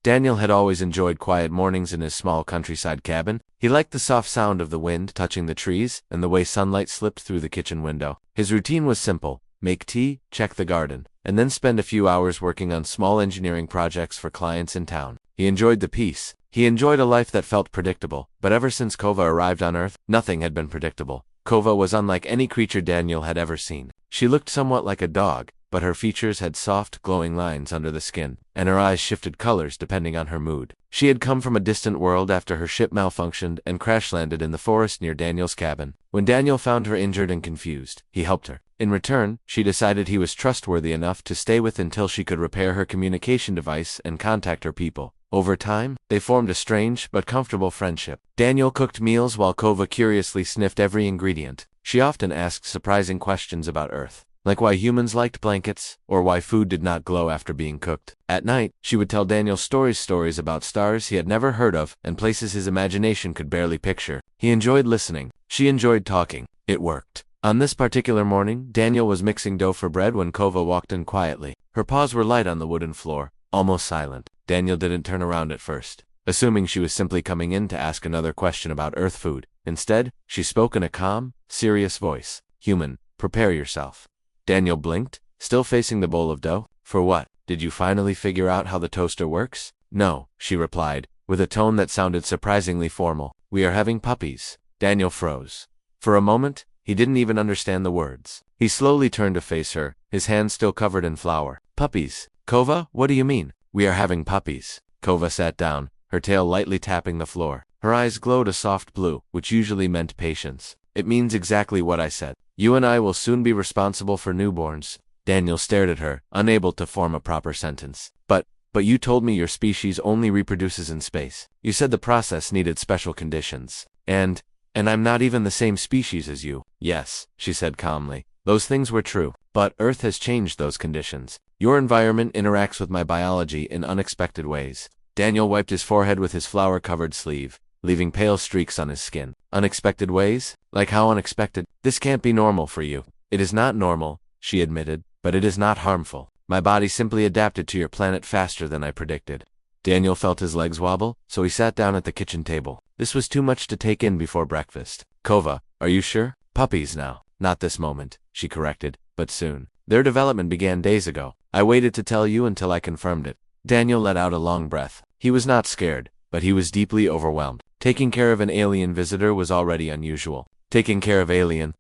Daniel had always enjoyed quiet mornings in his small countryside cabin. He liked the soft sound of the wind touching the trees and the way sunlight slipped through the kitchen window. His routine was simple: make tea, check the garden, and then spend a few hours working on small engineering projects for clients in town. He enjoyed the peace. He enjoyed a life that felt predictable. But ever since Kova arrived on Earth, nothing had been predictable. Kova was unlike any creature Daniel had ever seen. She looked somewhat like a dog, but her features had soft, glowing lines under the skin, and her eyes shifted colors depending on her mood. She had come from a distant world after her ship malfunctioned and crash-landed in the forest near Daniel's cabin. When Daniel found her injured and confused, he helped her. In return, she decided he was trustworthy enough to stay with until she could repair her communication device and contact her people. Over time, they formed a strange but comfortable friendship. Daniel cooked meals while Kova curiously sniffed every ingredient. She often asked surprising questions about Earth, like why humans liked blankets, or why food did not glow after being cooked. At night, she would tell Daniel stories about stars he had never heard of and places his imagination could barely picture. He enjoyed listening. She enjoyed talking. It worked. On this particular morning, Daniel was mixing dough for bread when Kova walked in quietly. Her paws were light on the wooden floor, almost silent. Daniel didn't turn around at first, assuming she was simply coming in to ask another question about Earth food. Instead, she spoke in a calm, serious voice. "Human, prepare yourself." Daniel blinked, still facing the bowl of dough. "For what? Did you finally figure out how the toaster works?" "No," she replied, with a tone that sounded surprisingly formal. "We are having puppies." Daniel froze. For a moment, he didn't even understand the words. He slowly turned to face her, his hands still covered in flour. "Puppies? Kova, what do you mean?" "We are having puppies." Kova sat down, her tail lightly tapping the floor. Her eyes glowed a soft blue, which usually meant patience. "It means exactly what I said. You and I will soon be responsible for newborns." Daniel stared at her, unable to form a proper sentence. But you told me your species only reproduces in space. You said the process needed special conditions. And I'm not even the same species as you." "Yes," she said calmly. "Those things were true. But Earth has changed those conditions. Your environment interacts with my biology in unexpected ways." Daniel wiped his forehead with his flour-covered sleeve, leaving pale streaks on his skin. "Unexpected ways? Like how unexpected? This can't be normal for you." "It is not normal," she admitted, "but it is not harmful. My body simply adapted to your planet faster than I predicted." Daniel felt his legs wobble, so he sat down at the kitchen table. This was too much to take in before breakfast. "Kova, are you sure? Puppies now." "Not this moment," she corrected, "but soon. Their development began days ago. I waited to tell you until I confirmed it." Daniel let out a long breath. He was not scared, but he was deeply overwhelmed. Taking care of an alien visitor was already unusual. Taking care of alien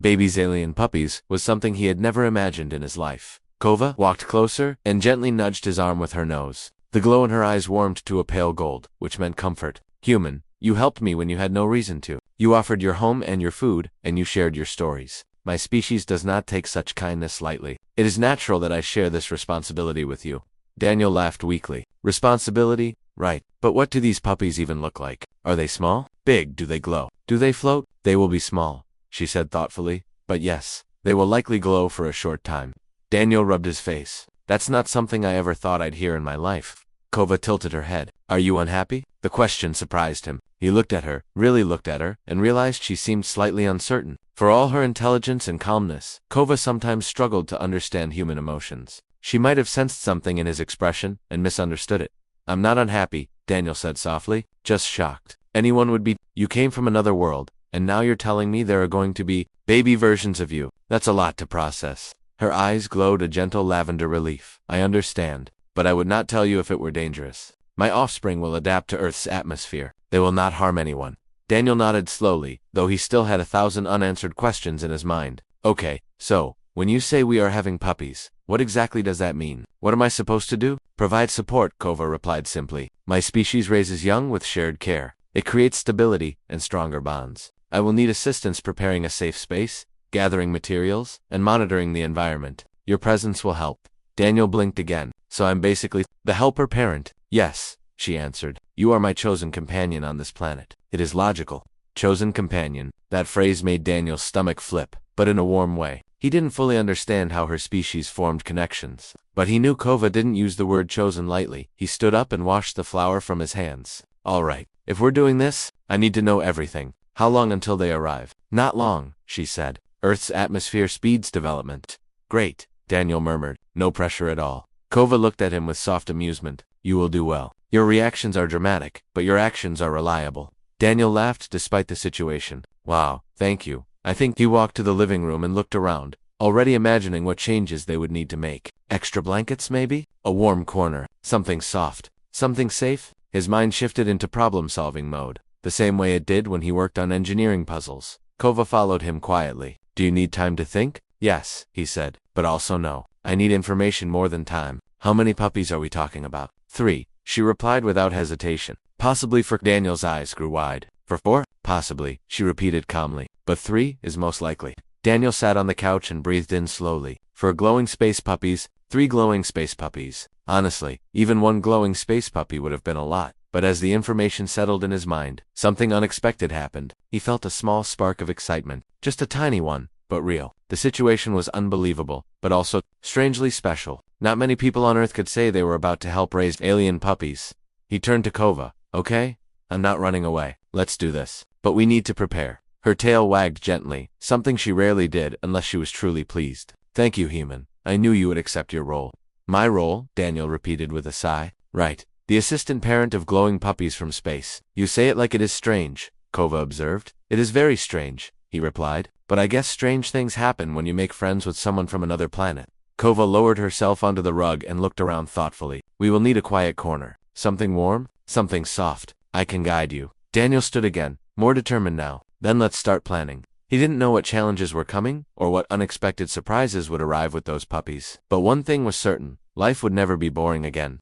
puppies was something he had never imagined in his life. Kova walked closer and gently nudged his arm with her nose. The glow in her eyes warmed to a pale gold, which meant comfort. "Human, you helped me when you had no reason to. You offered your home and your food, and you shared your stories. My species does not take such kindness lightly. It is natural that I share this responsibility with you." Daniel laughed weakly. "Responsibility? Right. But what do these puppies even look like? Are they small? Big? Do they glow? Do they float?" "They will be small," she said thoughtfully. "But yes, they will likely glow for a short time." Daniel rubbed his face. "That's not something I ever thought I'd hear in my life." Kova tilted her head. "Are you unhappy?" The question surprised him. He looked at her, really looked at her, and realized she seemed slightly uncertain. For all her intelligence and calmness, Kova sometimes struggled to understand human emotions. She might have sensed something in his expression and misunderstood it. "I'm not unhappy," Daniel said softly, "just shocked. Anyone would be. You came from another world, and now you're telling me there are going to be baby versions of you. That's a lot to process." Her eyes glowed a gentle lavender relief. "I understand, but I would not tell you if it were dangerous. My offspring will adapt to Earth's atmosphere. They will not harm anyone." Daniel nodded slowly, though he still had 1,000 unanswered questions in his mind. "Okay, so, when you say we are having puppies, what exactly does that mean? What am I supposed to do?" "Provide support," Kova replied simply. "My species raises young with shared care. It creates stability and stronger bonds. I will need assistance preparing a safe space, gathering materials, and monitoring the environment. Your presence will help." Daniel blinked again. "So I'm basically the helper parent?" "Yes," she answered. "You are my chosen companion on this planet." It is logical. Chosen companion. That phrase made Daniel's stomach flip, but in a warm way. He didn't fully understand how her species formed connections, but he knew Kova didn't use the word chosen lightly. He stood up and washed the flour from his hands. "All right. If we're doing this, I need to know everything. How long until they arrive?" "Not long," she said. "Earth's atmosphere speeds development." "Great," Daniel murmured. "No pressure at all." Kova looked at him with soft amusement. "You will do well." Your reactions are dramatic, but your actions are reliable. Daniel laughed despite the situation. Wow, thank you. I think he walked to the living room and looked around, already imagining what changes they would need to make. Extra blankets, maybe? A warm corner. Something soft. Something safe? His mind shifted into problem-solving mode, the same way it did when he worked on engineering puzzles. Kova followed him quietly. Do you need time to think? Yes, he said, but also no. I need information more than time. How many puppies are we talking about? 3, she replied without hesitation. Possibly for Daniel's eyes grew wide. For 4? Possibly, she repeated calmly. But 3 is most likely. Daniel sat on the couch and breathed in slowly. For glowing space puppies, 3 glowing space puppies. Honestly, even 1 glowing space puppy would have been a lot. But as the information settled in his mind, something unexpected happened. He felt a small spark of excitement. Just a tiny one, but real. The situation was unbelievable, but also strangely special. Not many people on Earth could say they were about to help raise alien puppies. He turned to Kova. Okay? I'm not running away. Let's do this. But we need to prepare. Her tail wagged gently, something she rarely did unless she was truly pleased. Thank you, human. I knew you would accept your role. My role? Daniel repeated with a sigh. Right. The assistant parent of glowing puppies from space. You say it like it is strange, Kova observed. It is very strange, he replied. But I guess strange things happen when you make friends with someone from another planet. Kova lowered herself onto the rug and looked around thoughtfully. We will need a quiet corner. Something warm? Something soft. I can guide you. Daniel stood again, more determined now. Then let's start planning. He didn't know what challenges were coming, or what unexpected surprises would arrive with those puppies. But one thing was certain, life would never be boring again.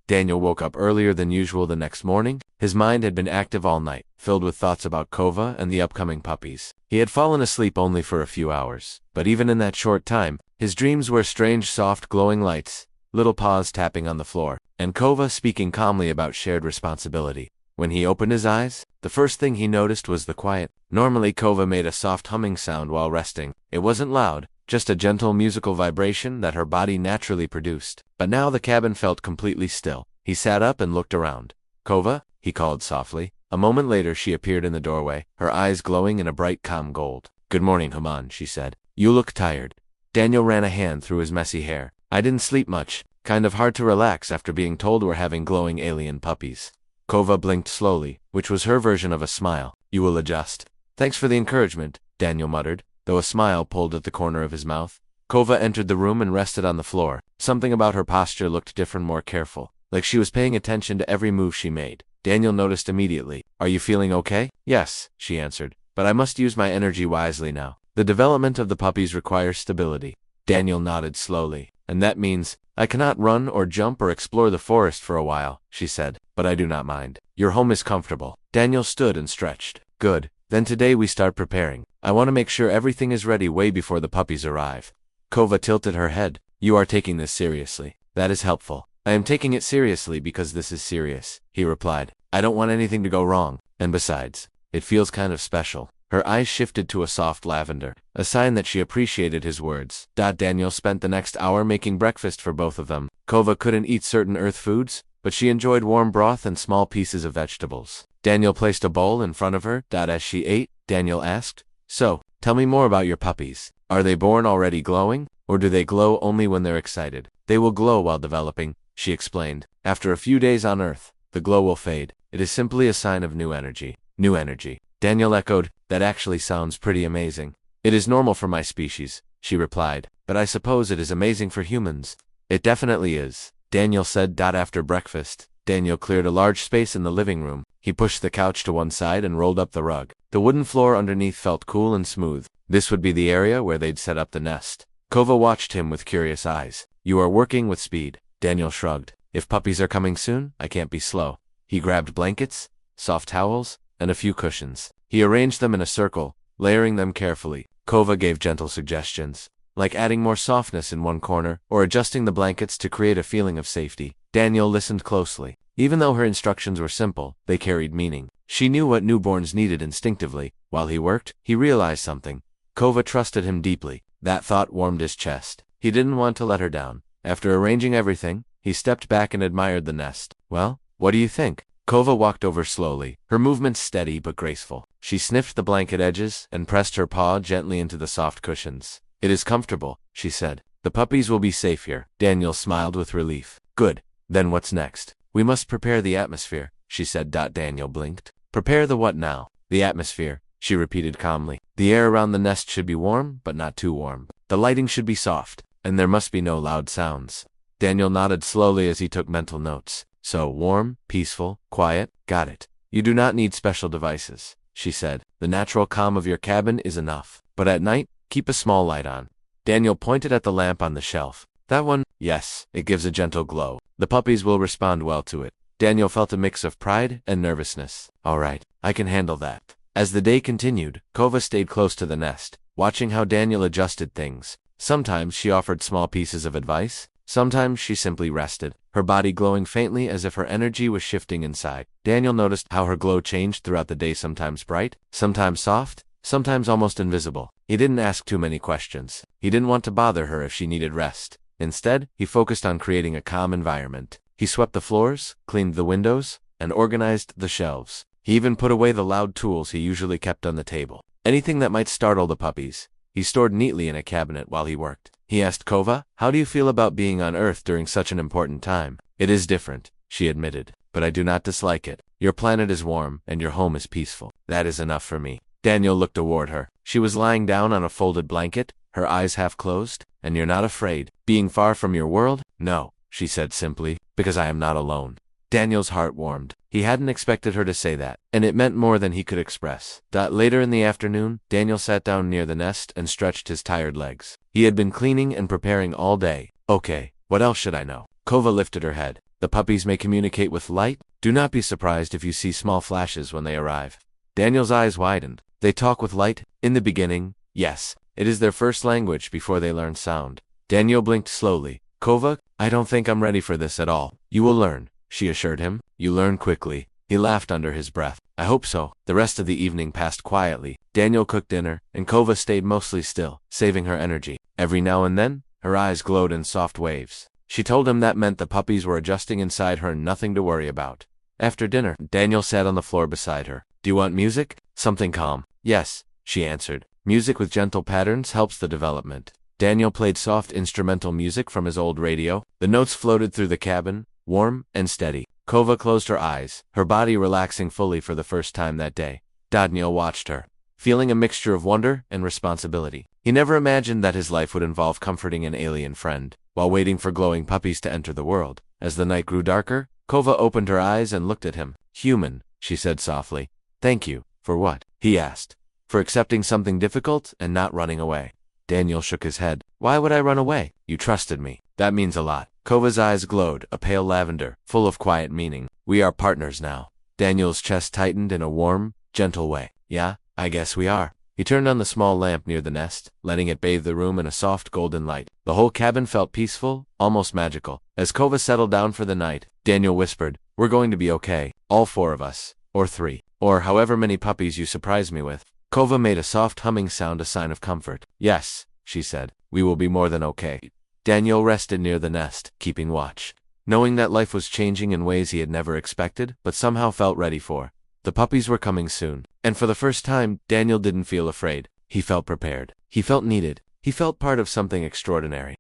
Daniel woke up earlier than usual the next morning. His mind had been active all night, filled with thoughts about Kova and the upcoming puppies. He had fallen asleep only for a few hours, but even in that short time, his dreams were strange soft glowing lights, little paws tapping on the floor, and Kova speaking calmly about shared responsibility. When he opened his eyes, the first thing he noticed was the quiet. Normally Kova made a soft humming sound while resting. It wasn't loud, just a gentle musical vibration that her body naturally produced. But now the cabin felt completely still. He sat up and looked around. Kova, he called softly. A moment later she appeared in the doorway, her eyes glowing in a bright calm gold. Good morning, Haman, she said. You look tired. Daniel ran a hand through his messy hair. I didn't sleep much. Kind of hard to relax after being told we're having glowing alien puppies. Kova blinked slowly, which was her version of a smile. You will adjust. Thanks for the encouragement, Daniel muttered, though a smile pulled at the corner of his mouth. Kova entered the room and rested on the floor. Something about her posture looked different, more careful, like she was paying attention to every move she made. Daniel noticed immediately. Are you feeling okay? Yes, she answered, but I must use my energy wisely now. The development of the puppies requires stability. Daniel nodded slowly. And that means, I cannot run or jump or explore the forest for a while, she said, but I do not mind. Your home is comfortable. Daniel stood and stretched. Good. Then today we start preparing. I want to make sure everything is ready way before the puppies arrive. Kova tilted her head. You are taking this seriously. That is helpful. I am taking it seriously because this is serious, he replied. I don't want anything to go wrong, and besides, it feels kind of special. Her eyes shifted to a soft lavender, a sign that she appreciated his words. Daniel spent the next hour making breakfast for both of them. Kova couldn't eat certain earth foods, but she enjoyed warm broth and small pieces of vegetables. Daniel placed a bowl in front of her. As she ate, Daniel asked, So, tell me more about your puppies. Are they born already glowing, or do they glow only when they're excited? They will glow while developing, she explained. After a few days on Earth, the glow will fade. It is simply a sign of new energy. New energy. Daniel echoed, That actually sounds pretty amazing. It is normal for my species, she replied, but I suppose it is amazing for humans. It definitely is, Daniel said. After breakfast, Daniel cleared a large space in the living room. He pushed the couch to one side and rolled up the rug. The wooden floor underneath felt cool and smooth. This would be the area where they'd set up the nest. Kova watched him with curious eyes. You are working with speed, Daniel shrugged. If puppies are coming soon, I can't be slow. He grabbed blankets, soft towels, and a few cushions. He arranged them in a circle, layering them carefully. Kova gave gentle suggestions, like adding more softness in one corner, or adjusting the blankets to create a feeling of safety. Daniel listened closely. Even though her instructions were simple, they carried meaning. She knew what newborns needed instinctively. While he worked, he realized something. Kova trusted him deeply. That thought warmed his chest. He didn't want to let her down. After arranging everything, he stepped back and admired the nest. Well, what do you think? Kova walked over slowly, her movements steady but graceful. She sniffed the blanket edges and pressed her paw gently into the soft cushions. It is comfortable, she said. The puppies will be safe here. Daniel smiled with relief. Good. Then what's next? We must prepare the atmosphere, she said. Daniel blinked. Prepare the what now? The atmosphere, she repeated calmly. The air around the nest should be warm, but not too warm. The lighting should be soft, and there must be no loud sounds. Daniel nodded slowly as he took mental notes. So, warm, peaceful, quiet, got it. You do not need special devices, she said. The natural calm of your cabin is enough. But at night, keep a small light on. Daniel pointed at the lamp on the shelf. That one? Yes, it gives a gentle glow. The puppies will respond well to it. Daniel felt a mix of pride and nervousness. All right, I can handle that. As the day continued, Kova stayed close to the nest, watching how Daniel adjusted things. Sometimes she offered small pieces of advice. Sometimes she simply rested, her body glowing faintly as if her energy was shifting inside. Daniel noticed how her glow changed throughout the day, sometimes bright, sometimes soft, sometimes almost invisible. He didn't ask too many questions. He didn't want to bother her if she needed rest. Instead, he focused on creating a calm environment. He swept the floors, cleaned the windows, and organized the shelves. He even put away the loud tools he usually kept on the table. Anything that might startle the puppies, he stored neatly in a cabinet while he worked. He asked Kova, "How do you feel about being on Earth during such an important time?" "It is different," she admitted, "but I do not dislike it. Your planet is warm, and your home is peaceful. That is enough for me." Daniel looked toward her. She was lying down on a folded blanket, her eyes half closed. "And you're not afraid? Being far from your world?" "No," she said simply, "because I am not alone." Daniel's heart warmed. He hadn't expected her to say that, and it meant more than he could express. Later in the afternoon, Daniel sat down near the nest and stretched his tired legs. He had been cleaning and preparing all day. Okay, what else should I know? Kova lifted her head. The puppies may communicate with light. Do not be surprised if you see small flashes when they arrive. Daniel's eyes widened. They talk with light? In the beginning, yes. It is their first language before they learn sound. Daniel blinked slowly. Kova, I don't think I'm ready for this at all. You will learn, she assured him. You learn quickly. He laughed under his breath. I hope so. The rest of the evening passed quietly. Daniel cooked dinner, and Kova stayed mostly still, saving her energy. Every now and then, her eyes glowed in soft waves. She told him that meant the puppies were adjusting inside her and nothing to worry about. After dinner, Daniel sat on the floor beside her. Do you want music? Something calm. Yes, she answered. Music with gentle patterns helps the development. Daniel played soft instrumental music from his old radio. The notes floated through the cabin, warm and steady. Kova closed her eyes, her body relaxing fully for the first time that day. Daniel watched her, feeling a mixture of wonder and responsibility. He never imagined that his life would involve comforting an alien friend, while waiting for glowing puppies to enter the world. As the night grew darker, Kova opened her eyes and looked at him. Human, she said softly. Thank you. For what? He asked. For accepting something difficult and not running away. Daniel shook his head. Why would I run away? You trusted me. That means a lot. Kova's eyes glowed, a pale lavender, full of quiet meaning. We are partners now. Daniel's chest tightened in a warm, gentle way. Yeah, I guess we are. He turned on the small lamp near the nest, letting it bathe the room in a soft golden light. The whole cabin felt peaceful, almost magical. As Kova settled down for the night, Daniel whispered, We're going to be okay, all four of us. Or three. Or however many puppies you surprise me with. Kova made a soft humming sound, a sign of comfort. Yes, she said, we will be more than okay. Daniel rested near the nest, keeping watch, knowing that life was changing in ways he had never expected, but somehow felt ready for. The puppies were coming soon, and for the first time, Daniel didn't feel afraid. He felt prepared. He felt needed. He felt part of something extraordinary.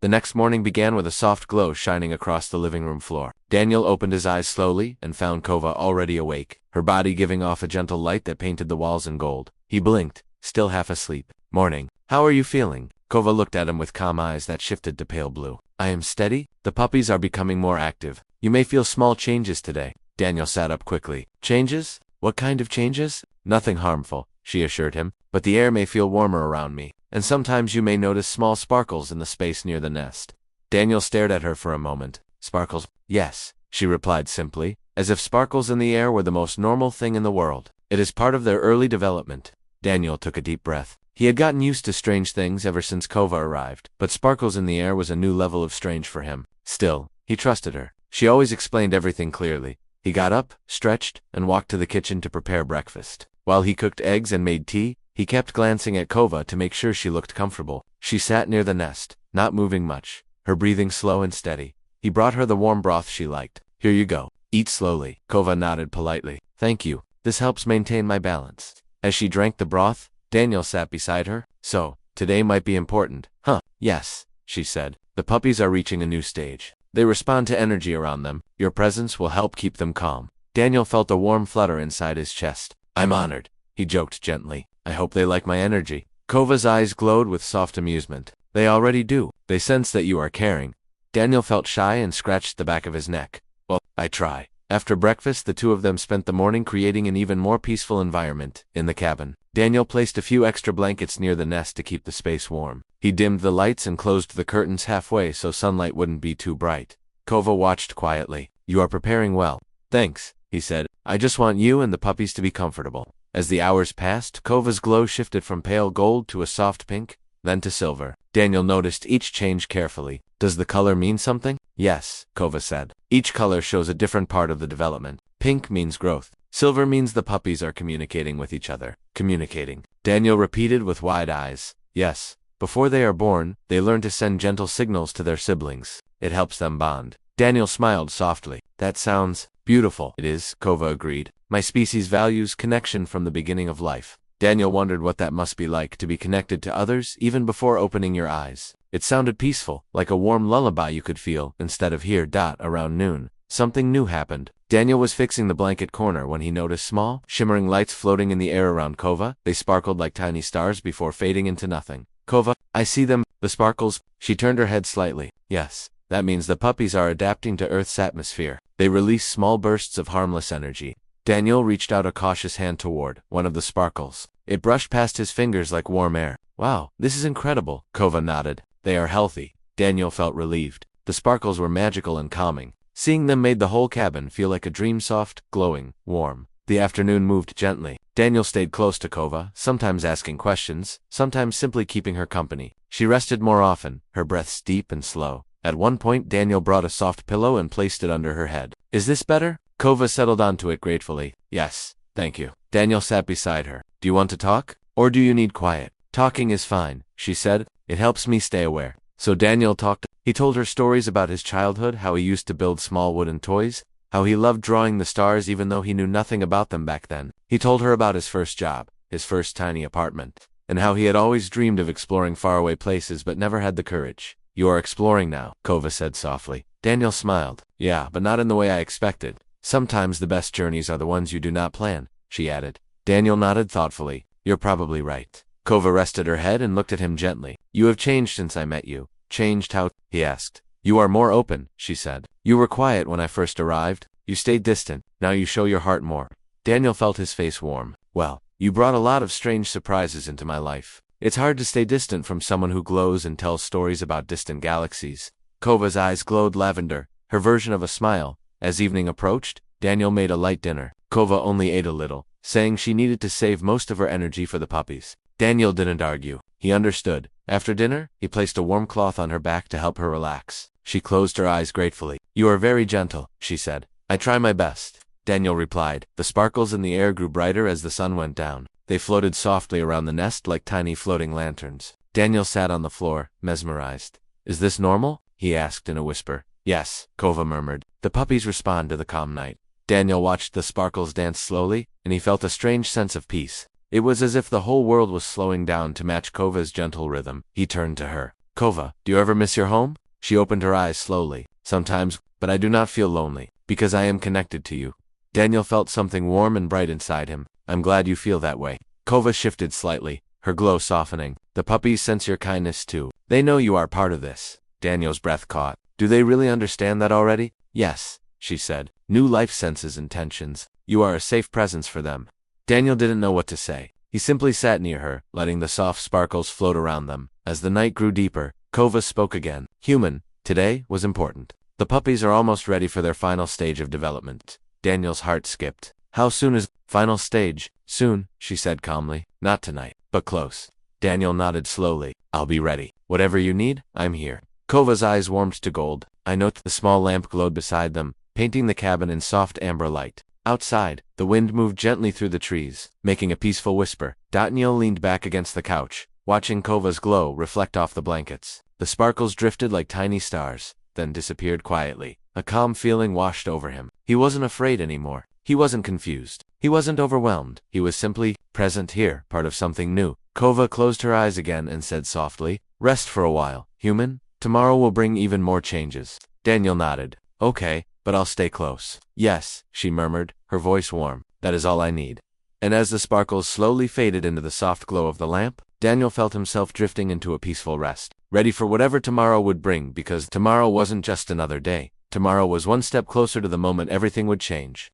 The next morning began with a soft glow shining across the living room floor. Daniel opened his eyes slowly and found Kova already awake, her body giving off a gentle light that painted the walls in gold. He blinked, still half asleep. Morning. How are you feeling? Kova looked at him with calm eyes that shifted to pale blue. I am steady. The puppies are becoming more active. You may feel small changes today. Daniel sat up quickly. Changes? What kind of changes? Nothing harmful, she assured him, but the air may feel warmer around me, and sometimes you may notice small sparkles in the space near the nest. Daniel stared at her for a moment. Sparkles? Yes, she replied simply, as if sparkles in the air were the most normal thing in the world. It is part of their early development. Daniel took a deep breath. He had gotten used to strange things ever since Kova arrived, but sparkles in the air was a new level of strange for him. Still, he trusted her. She always explained everything clearly. He got up, stretched, and walked to the kitchen to prepare breakfast. While he cooked eggs and made tea, he kept glancing at Kova to make sure she looked comfortable. She sat near the nest, not moving much, her breathing slow and steady. He brought her the warm broth she liked. Here you go. Eat slowly. Kova nodded politely. Thank you. This helps maintain my balance. As she drank the broth, Daniel sat beside her. So, today might be important. Huh, yes, she said. The puppies are reaching a new stage. They respond to energy around them. Your presence will help keep them calm. Daniel felt a warm flutter inside his chest. I'm honored, he joked gently. I hope they like my energy. Kova's eyes glowed with soft amusement. They already do. They sense that you are caring. Daniel felt shy and scratched the back of his neck. Well, I try. After breakfast, the two of them spent the morning creating an even more peaceful environment in the cabin. Daniel placed a few extra blankets near the nest to keep the space warm. He dimmed the lights and closed the curtains halfway so sunlight wouldn't be too bright. Kova watched quietly. You are preparing well. Thanks, he said. I just want you and the puppies to be comfortable. As the hours passed, Kova's glow shifted from pale gold to a soft pink, then to silver. Daniel noticed each change carefully. Does the color mean something? Yes, Kova said. Each color shows a different part of the development. Pink means growth. Silver means the puppies are communicating with each other. Communicating. Daniel repeated with wide eyes. Yes. Before they are born, they learn to send gentle signals to their siblings. It helps them bond. Daniel smiled softly. That sounds beautiful. It is, Kova agreed. My species values connection from the beginning of life. Daniel wondered what that must be like to be connected to others even before opening your eyes. It sounded peaceful, like a warm lullaby you could feel instead of hear. Around noon, something new happened. Daniel was fixing the blanket corner when he noticed small, shimmering lights floating in the air around Kova. They sparkled like tiny stars before fading into nothing. Kova, I see them, the sparkles. She turned her head slightly. Yes, that means the puppies are adapting to Earth's atmosphere. They release small bursts of harmless energy. Daniel reached out a cautious hand toward one of the sparkles. It brushed past his fingers like warm air. Wow, this is incredible, Kova nodded. They are healthy. Daniel felt relieved. The sparkles were magical and calming. Seeing them made the whole cabin feel like a dream, soft, glowing, warm. The afternoon moved gently. Daniel stayed close to Kova, sometimes asking questions, sometimes simply keeping her company. She rested more often, her breaths deep and slow. At one point, Daniel brought a soft pillow and placed it under her head. Is this better? Kova settled onto it gratefully. Yes, thank you. Daniel sat beside her. Do you want to talk? Or do you need quiet? Talking is fine, she said. It helps me stay aware. So Daniel talked. He told her stories about his childhood, how he used to build small wooden toys, how he loved drawing the stars even though he knew nothing about them back then. He told her about his first job, his first tiny apartment, and how he had always dreamed of exploring faraway places but never had the courage. You are exploring now, Kova said softly. Daniel smiled. Yeah, but not in the way I expected. Sometimes the best journeys are the ones you do not plan, she added. Daniel nodded thoughtfully. You're probably right. Kova rested her head and looked at him gently. You have changed since I met you. Changed how? He asked. You are more open, she said. You were quiet when I first arrived. You stayed distant. Now you show your heart more. Daniel felt his face warm. Well, you brought a lot of strange surprises into my life. It's hard to stay distant from someone who glows and tells stories about distant galaxies. Kova's eyes glowed lavender, her version of a smile. As evening approached, Daniel made a light dinner. Kova only ate a little, saying she needed to save most of her energy for the puppies. Daniel didn't argue. He understood. After dinner, he placed a warm cloth on her back to help her relax. She closed her eyes gratefully. You are very gentle, she said. I try my best, Daniel replied. The sparkles in the air grew brighter as the sun went down. They floated softly around the nest like tiny floating lanterns. Daniel sat on the floor, mesmerized. Is this normal? He asked in a whisper. Yes, Kova murmured. The puppies respond to the calm night. Daniel watched the sparkles dance slowly, and he felt a strange sense of peace. It was as if the whole world was slowing down to match Kova's gentle rhythm. He turned to her. Kova, do you ever miss your home? She opened her eyes slowly. Sometimes, but I do not feel lonely, because I am connected to you. Daniel felt something warm and bright inside him. I'm glad you feel that way. Kova shifted slightly, her glow softening. The puppies sense your kindness too. They know you are part of this. Daniel's breath caught. Do they really understand that already? Yes, she said. New life senses intentions. You are a safe presence for them. Daniel didn't know what to say. He simply sat near her, letting the soft sparkles float around them. As the night grew deeper, Kova spoke again. Human, today was important. The puppies are almost ready for their final stage of development. Daniel's heart skipped. How soon is final stage? Soon, she said calmly. Not tonight, but close. Daniel nodded slowly. I'll be ready. Whatever you need, I'm here. Kova's eyes warmed to gold. I noticed the small lamp glowed beside them, painting the cabin in soft amber light. Outside, the wind moved gently through the trees, making a peaceful whisper. Daniel leaned back against the couch, watching Kova's glow reflect off the blankets. The sparkles drifted like tiny stars, then disappeared quietly. A calm feeling washed over him. He wasn't afraid anymore. He wasn't confused. He wasn't overwhelmed. He was simply present here, part of something new. Kova closed her eyes again and said softly, Rest for a while, human. Tomorrow will bring even more changes. Daniel nodded. Okay, but I'll stay close. Yes, she murmured, her voice warm. That is all I need. And as the sparkles slowly faded into the soft glow of the lamp, Daniel felt himself drifting into a peaceful rest, ready for whatever tomorrow would bring, because tomorrow wasn't just another day. Tomorrow was one step closer to the moment everything would change.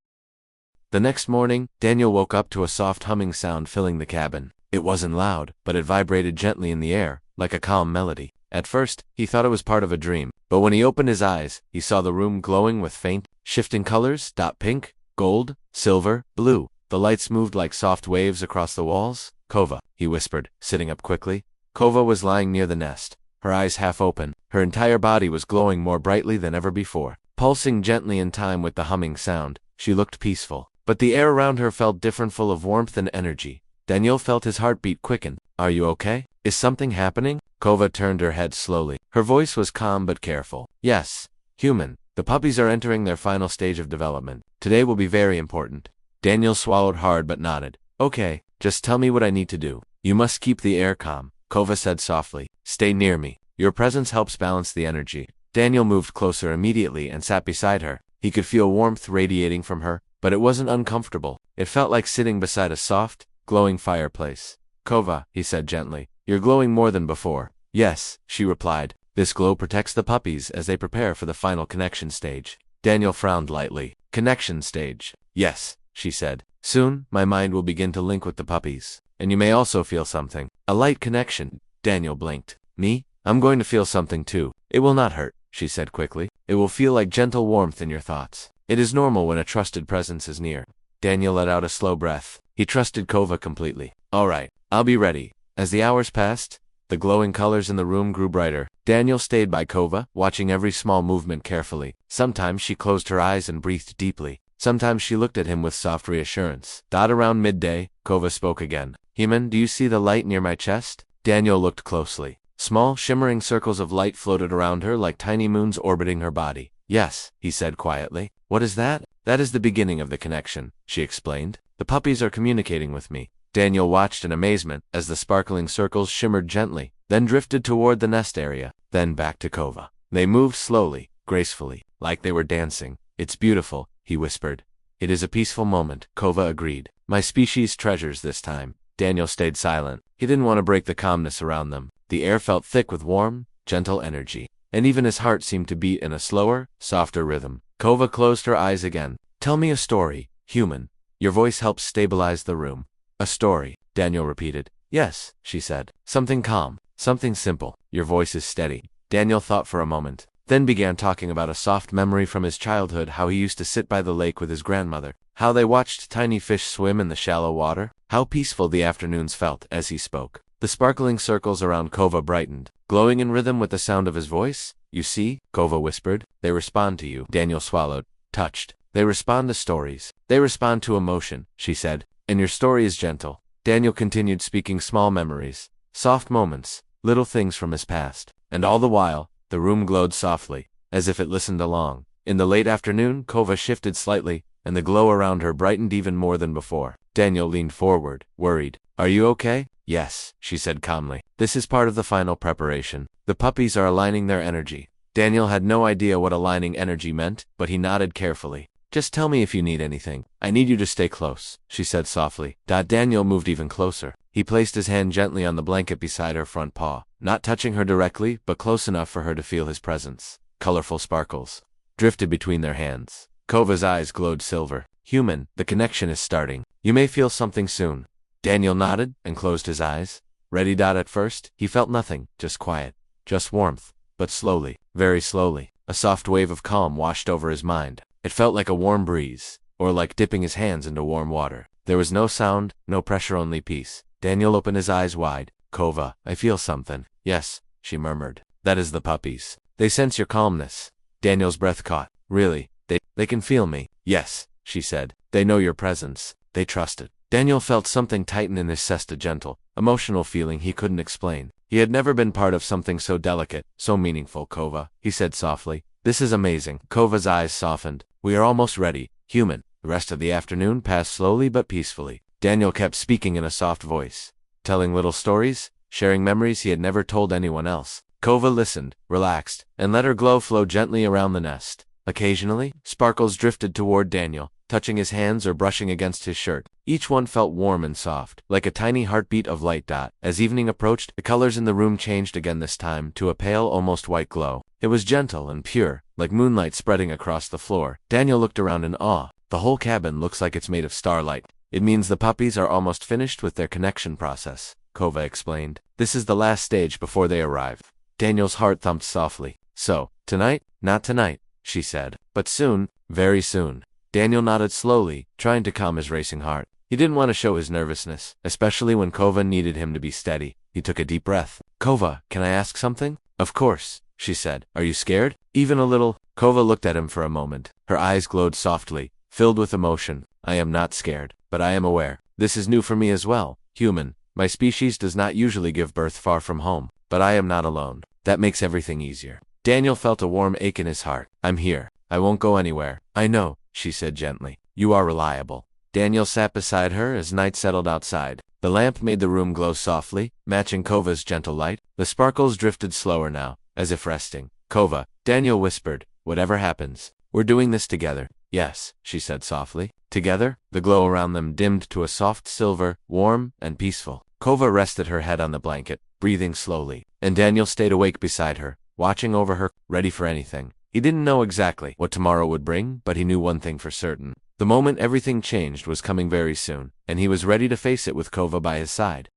The next morning, Daniel woke up to a soft humming sound filling the cabin. It wasn't loud, but it vibrated gently in the air, like a calm melody. At first, he thought it was part of a dream, but when he opened his eyes, he saw the room glowing with faint, shifting colors: pink, gold, silver, blue. The lights moved like soft waves across the walls. Kova, he whispered, sitting up quickly. Kova was lying near the nest, her eyes half open. Her entire body was glowing more brightly than ever before. Pulsing gently in time with the humming sound, she looked peaceful. But the air around her felt different, full of warmth and energy. Daniel felt his heartbeat quicken. Are you okay? Is something happening? Kova turned her head slowly. Her voice was calm but careful. Yes, human. The puppies are entering their final stage of development. Today will be very important. Daniel swallowed hard but nodded. Okay, just tell me what I need to do. You must keep the air calm, Kova said softly. Stay near me. Your presence helps balance the energy. Daniel moved closer immediately and sat beside her. He could feel warmth radiating from her, but it wasn't uncomfortable. It felt like sitting beside a soft, glowing fireplace. Kova, he said gently, you're glowing more than before. Yes, she replied. This glow protects the puppies as they prepare for the final connection stage. Daniel frowned lightly. Connection stage. Yes, she said. Soon, my mind will begin to link with the puppies. And you may also feel something. A light connection. Daniel blinked. Me? I'm going to feel something too. It will not hurt, she said quickly. It will feel like gentle warmth in your thoughts. It is normal when a trusted presence is near. Daniel let out a slow breath. He trusted Kova completely. All right, I'll be ready. As the hours passed, the glowing colors in the room grew brighter. Daniel stayed by Kova, watching every small movement carefully. Sometimes she closed her eyes and breathed deeply. Sometimes she looked at him with soft reassurance. Around midday, Kova spoke again. Human, do you see the light near my chest? Daniel looked closely. Small, shimmering circles of light floated around her like tiny moons orbiting her body. Yes, he said quietly. What is that? That is the beginning of the connection, she explained. The puppies are communicating with me. Daniel watched in amazement as the sparkling circles shimmered gently, then drifted toward the nest area, then back to Kova. They moved slowly, gracefully, like they were dancing. It's beautiful, he whispered. It is a peaceful moment, Kova agreed. My species treasures this time. Daniel stayed silent. He didn't want to break the calmness around them. The air felt thick with warm, gentle energy, and even his heart seemed to beat in a slower, softer rhythm. Kova closed her eyes again. Tell me a story, human. Your voice helps stabilize the room. A story, Daniel repeated. Yes, she said. Something calm, something simple. Your voice is steady. Daniel thought for a moment, then began talking about a soft memory from his childhood, how he used to sit by the lake with his grandmother, how they watched tiny fish swim in the shallow water, how peaceful the afternoons felt. As he spoke, the sparkling circles around Kova brightened, glowing in rhythm with the sound of his voice. You see, Kova whispered, they respond to you. Daniel swallowed, touched. They respond to stories. They respond to emotion, she said. And your story is gentle. Daniel continued speaking small memories, soft moments, little things from his past. And all the while, the room glowed softly, as if it listened along. In the late afternoon, Kova shifted slightly, and the glow around her brightened even more than before. Daniel leaned forward, worried. Are you okay? Yes, she said calmly. This is part of the final preparation. The puppies are aligning their energy. Daniel had no idea what aligning energy meant, but he nodded carefully. Just tell me if you need anything. I need you to stay close, she said softly. Daniel moved even closer. He placed his hand gently on the blanket beside her front paw, not touching her directly, but close enough for her to feel his presence. Colorful sparkles drifted between their hands. Kova's eyes glowed silver. Human, the connection is starting. You may feel something soon. Daniel nodded and closed his eyes. Ready. At first, he felt nothing, just quiet, just warmth. But slowly, very slowly, a soft wave of calm washed over his mind. It felt like a warm breeze, or like dipping his hands into warm water. There was no sound, no pressure, only peace. Daniel opened his eyes wide. Kova, I feel something. Yes, she murmured. That is the puppies. They sense your calmness. Daniel's breath caught. Really? They can feel me. Yes, she said. They know your presence. They trust it. Daniel felt something tighten in his chest, a gentle, emotional feeling he couldn't explain. He had never been part of something so delicate, so meaningful. Kova, he said softly. This is amazing. Kova's eyes softened. We are almost ready, human. The rest of the afternoon passed slowly but peacefully. Daniel kept speaking in a soft voice, telling little stories, sharing memories he had never told anyone else. Kova listened, relaxed, and let her glow flow gently around the nest. Occasionally, sparkles drifted toward Daniel, touching his hands or brushing against his shirt. Each one felt warm and soft, like a tiny heartbeat of light. As evening approached, the colors in the room changed again, this time to a pale, almost white glow. It was gentle and pure, like moonlight spreading across the floor. Daniel looked around in awe. The whole cabin looks like it's made of starlight. It means the puppies are almost finished with their connection process, Kova explained. This is the last stage before they arrive. Daniel's heart thumped softly. So, tonight? Not tonight, she said. But soon, very soon. Daniel nodded slowly, trying to calm his racing heart. He didn't want to show his nervousness, especially when Kova needed him to be steady. He took a deep breath. Kova, can I ask something? Of course, she said. Are you scared? Even a little? Kova looked at him for a moment. Her eyes glowed softly, filled with emotion. I am not scared, but I am aware. This is new for me as well. Human. My species does not usually give birth far from home, but I am not alone. That makes everything easier. Daniel felt a warm ache in his heart. I'm here. I won't go anywhere. I know, she said gently. You are reliable. Daniel sat beside her as night settled outside. The lamp made the room glow softly, matching Kova's gentle light. The sparkles drifted slower now, as if resting. Kova, Daniel whispered, whatever happens, we're doing this together. Yes, she said softly. Together? The glow around them dimmed to a soft silver, warm and peaceful. Kova rested her head on the blanket, breathing slowly, and Daniel stayed awake beside her, watching over her, ready for anything. He didn't know exactly what tomorrow would bring, but he knew one thing for certain. The moment everything changed was coming very soon, and he was ready to face it with Kova by his side.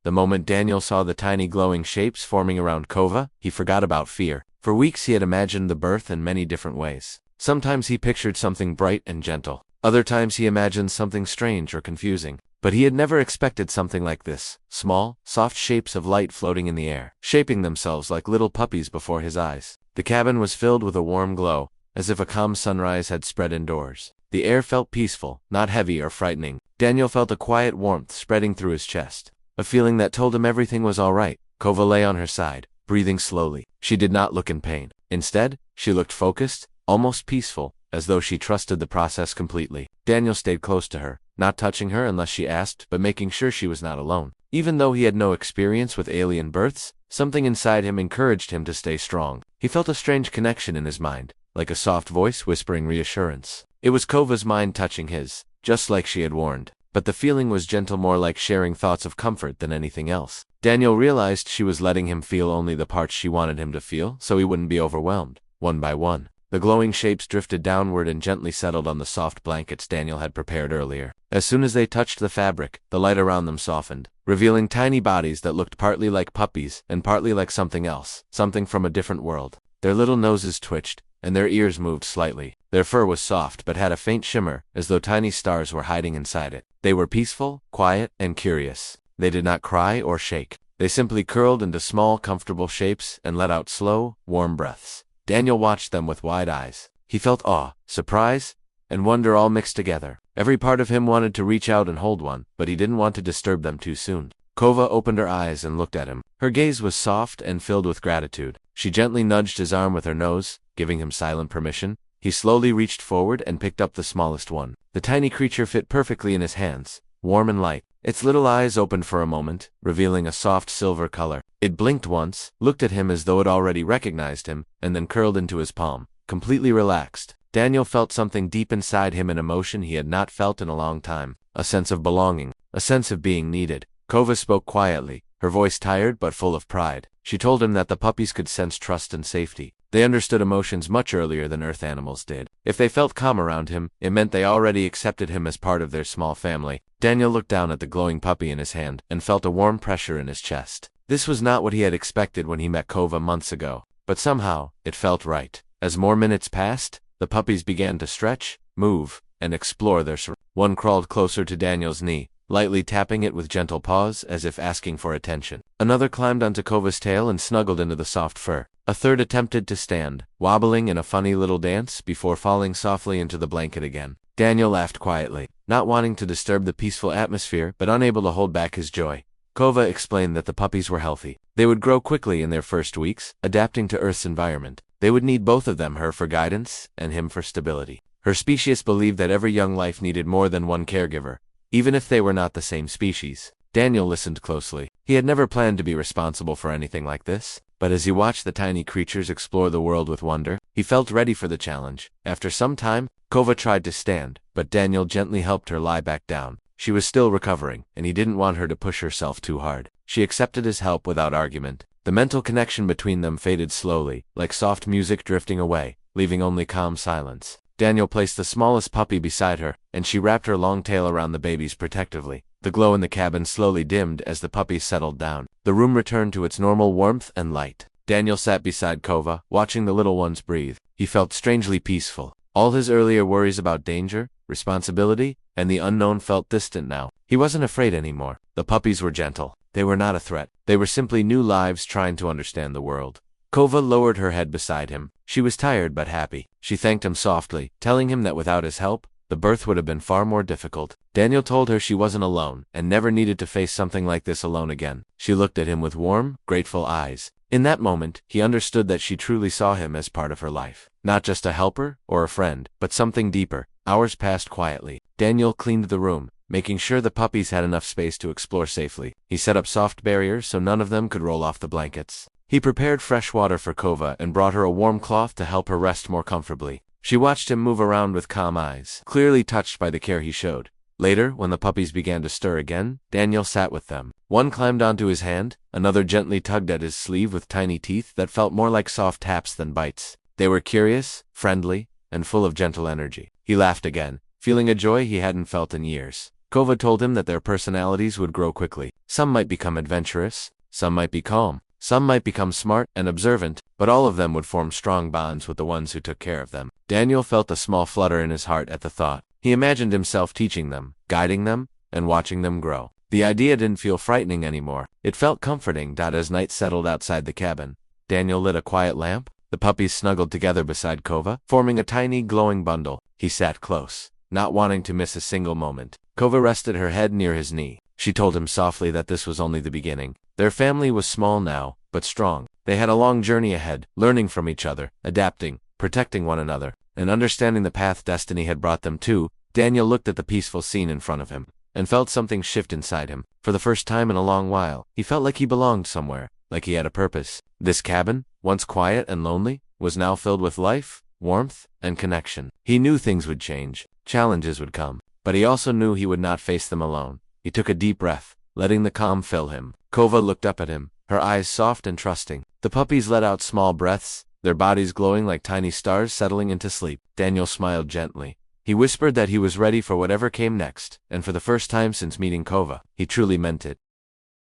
The moment Daniel saw the tiny glowing shapes forming around Kova, he forgot about fear. For weeks he had imagined the birth in many different ways. Sometimes he pictured something bright and gentle. Other times he imagined something strange or confusing. But he had never expected something like this. Small, soft shapes of light floating in the air, shaping themselves like little puppies before his eyes. The cabin was filled with a warm glow, as if a calm sunrise had spread indoors. The air felt peaceful, not heavy or frightening. Daniel felt a quiet warmth spreading through his chest, a feeling that told him everything was all right. Kova lay on her side, breathing slowly. She did not look in pain. Instead, she looked focused, almost peaceful, as though she trusted the process completely. Daniel stayed close to her, not touching her unless she asked, but making sure she was not alone. Even though he had no experience with alien births, something inside him encouraged him to stay strong. He felt a strange connection in his mind, like a soft voice whispering reassurance. It was Kova's mind touching his, just like she had warned. But the feeling was gentle, more like sharing thoughts of comfort than anything else. Daniel realized she was letting him feel only the parts she wanted him to feel, so he wouldn't be overwhelmed. One by one, the glowing shapes drifted downward and gently settled on the soft blankets Daniel had prepared earlier. As soon as they touched the fabric, the light around them softened, revealing tiny bodies that looked partly like puppies and partly like something else, something from a different world. Their little noses twitched, and their ears moved slightly. Their fur was soft but had a faint shimmer, as though tiny stars were hiding inside it. They were peaceful, quiet, and curious. They did not cry or shake. They simply curled into small, comfortable shapes and let out slow, warm breaths. Daniel watched them with wide eyes. He felt awe, surprise, and wonder all mixed together. Every part of him wanted to reach out and hold one, but he didn't want to disturb them too soon. Kova opened her eyes and looked at him. Her gaze was soft and filled with gratitude. She gently nudged his arm with her nose, giving him silent permission. He slowly reached forward and picked up the smallest one. The tiny creature fit perfectly in his hands, warm and light. Its little eyes opened for a moment, revealing a soft silver color. It blinked once, looked at him as though it already recognized him, and then curled into his palm, completely relaxed. Daniel felt something deep inside him, an emotion he had not felt in a long time, a sense of belonging, a sense of being needed. Kova spoke quietly, her voice tired but full of pride. She told him that the puppies could sense trust and safety. They understood emotions much earlier than Earth animals did. If they felt calm around him, it meant they already accepted him as part of their small family. Daniel looked down at the glowing puppy in his hand and felt a warm pressure in his chest. This was not what he had expected when he met Kova months ago, but somehow, it felt right. As more minutes passed, the puppies began to stretch, move, and explore their surroundings. One crawled closer to Daniel's knee, lightly tapping it with gentle paws as if asking for attention. Another climbed onto Kova's tail and snuggled into the soft fur. A third attempted to stand, wobbling in a funny little dance before falling softly into the blanket again. Daniel laughed quietly, not wanting to disturb the peaceful atmosphere but unable to hold back his joy. Kova explained that the puppies were healthy. They would grow quickly in their first weeks, adapting to Earth's environment. They would need both of them, her for guidance and him for stability. Her species believed that every young life needed more than one caregiver, even if they were not the same species. Daniel listened closely. He had never planned to be responsible for anything like this, But as he watched the tiny creatures explore the world with wonder, he felt ready for the challenge. After some time, Kova tried to stand, but Daniel gently helped her lie back down. She was still recovering, and he didn't want her to push herself too hard. She accepted his help without argument. The mental connection between them faded slowly, like soft music drifting away, leaving only calm silence. Daniel placed the smallest puppy beside her, and she wrapped her long tail around the babies protectively. The glow in the cabin slowly dimmed as the puppies settled down. The room returned to its normal warmth and light. Daniel sat beside Kova, watching the little ones breathe. He felt strangely peaceful. All his earlier worries about danger, responsibility, and the unknown felt distant now. He wasn't afraid anymore. The puppies were gentle. They were not a threat. They were simply new lives trying to understand the world. Kova lowered her head beside him. She was tired but happy. She thanked him softly, telling him that without his help, the birth would have been far more difficult. Daniel told her she wasn't alone, and never needed to face something like this alone again. She looked at him with warm, grateful eyes. In that moment, he understood that she truly saw him as part of her life. Not just a helper or a friend, but something deeper. Hours passed quietly. Daniel cleaned the room, making sure the puppies had enough space to explore safely. He set up soft barriers so none of them could roll off the blankets. He prepared fresh water for Kova and brought her a warm cloth to help her rest more comfortably. She watched him move around with calm eyes, clearly touched by the care he showed. Later, when the puppies began to stir again, Daniel sat with them. One climbed onto his hand, another gently tugged at his sleeve with tiny teeth that felt more like soft taps than bites. They were curious, friendly, and full of gentle energy. He laughed again, feeling a joy he hadn't felt in years. Kova told him that their personalities would grow quickly. Some might become adventurous, some might be calm, some might become smart and observant, but all of them would form strong bonds with the ones who took care of them. Daniel felt a small flutter in his heart at the thought. He imagined himself teaching them, guiding them, and watching them grow. The idea didn't feel frightening anymore. It felt comforting. As night settled outside the cabin, Daniel lit a quiet lamp. The puppies snuggled together beside Kova, forming a tiny, glowing bundle. He sat close, not wanting to miss a single moment. Kova rested her head near his knee. She told him softly that this was only the beginning. Their family was small now, but strong. They had a long journey ahead, learning from each other, adapting, protecting one another, and understanding the path destiny had brought them to. Daniel looked at the peaceful scene in front of him, and felt something shift inside him. For the first time in a long while, he felt like he belonged somewhere, like he had a purpose. This cabin, once quiet and lonely, was now filled with life, warmth, and connection. He knew things would change, challenges would come, but he also knew he would not face them alone. He took a deep breath, letting the calm fill him. Kova looked up at him, her eyes soft and trusting. The puppies let out small breaths, their bodies glowing like tiny stars settling into sleep. Daniel smiled gently. He whispered that he was ready for whatever came next, and for the first time since meeting Kova, he truly meant it.